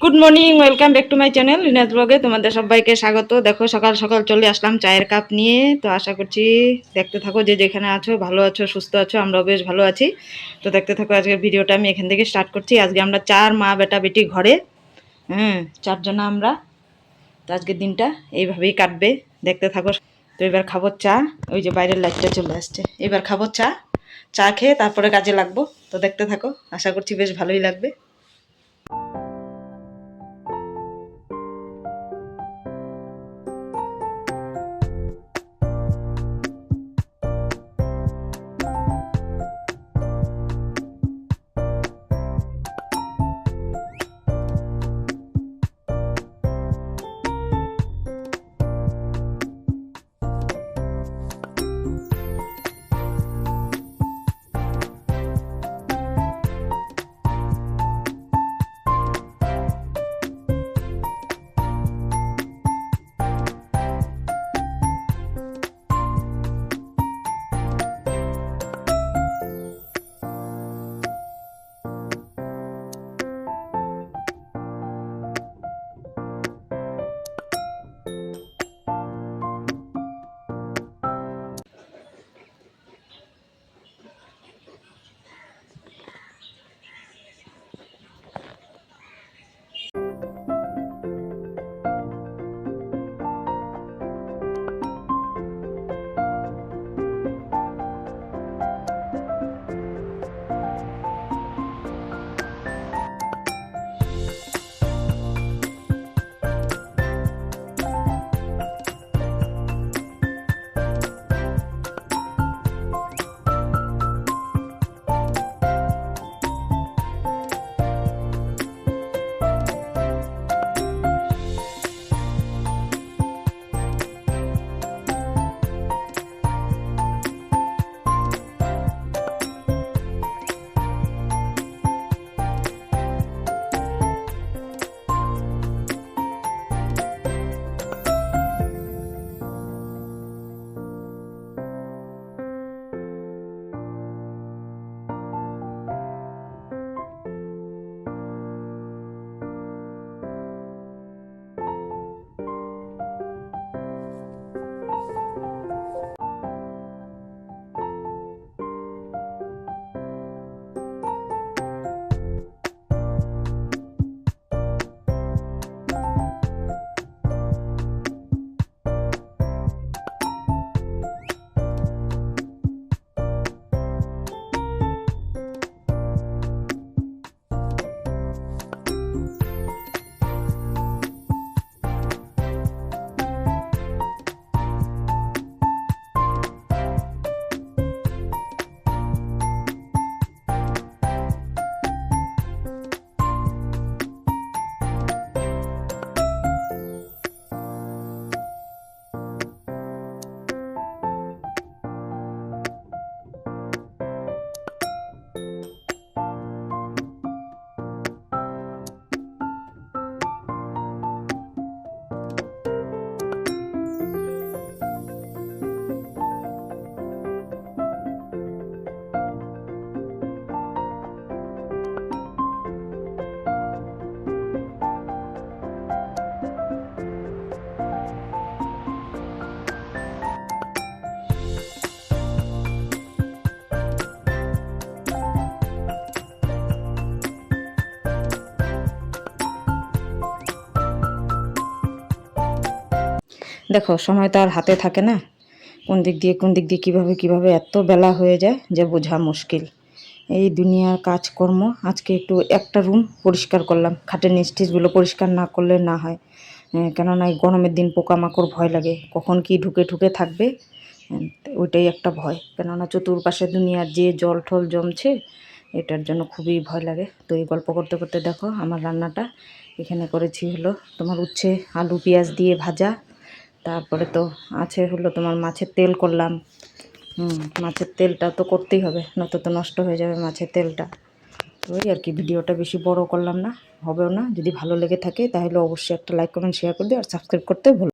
Good morning, welcome back to my channel Rinaz ব্লগে তোমাদের সবাইকে স্বাগত। দেখো সকাল সকাল চলে আসলাম চায়ের কাপ নিয়ে। তো আশা করছি দেখতে থাকো, যে যেখানে আছো ভালো আছো, সুস্থ আছো, আমরাও বেশ ভালো আছি। তো দেখতে থাকো আজকের ভিডিওটা, আমি এখান থেকে স্টার্ট করছি। আজকে আমরা চার মা বেটা বেটি ঘরে, চারজনা আমরা। তো আজকের দিনটা এইভাবেই কাটবে, দেখতে থাকো। তো এবার খাবো চা। ওই যে বাইরের লাইটটা চলে আসছে, এবার খাবো চা। চা খেয়ে তারপরে কাজে লাগবো। তো দেখতে থাকো, আশা করছি বেশ ভালোই লাগবে। দেখো সময় তো আর হাতে থাকে না, কোন দিক দিয়ে কিভাবে এত বেলা হয়ে যায় যে বোঝা মুশকিল। এই দুনিয়ার কাজকর্ম, আজকে একটু একটা রুম পরিষ্কার করলাম, খাটের নিচটিচগুলো পরিষ্কার না করলে না হয়। কেননা এই গরমের দিন পোকামাকড় ভয় লাগে, কখন কি ঢুকে ঢুকে থাকবে। ওইটাই একটা ভয়, কেননা চতুর্পাশে দুনিয়ার যে জল ঠল জমছে, এটার জন্য খুবই ভয় লাগে। তো এই গল্প করতে করতে দেখো আমার রান্নাটা এখানে করেছি হলো তোমার উচ্ছে আলু পেঁয়াজ দিয়ে ভাজা। তারপরে তো আছে হলো তোমার মাছের তেল করলাম। মাছের তেলটা তো করতেই হবে, নয়তো তো নষ্ট হয়ে যাবে মাছের তেলটা। ওই আর কি, ভিডিওটা বেশি বড় করলাম না, হবেও না। যদি ভালো লেগে থাকে তাহলে অবশ্যই একটা লাইক কমেন্ট শেয়ার করে দিও, আর সাবস্ক্রাইব করতে ভুলো।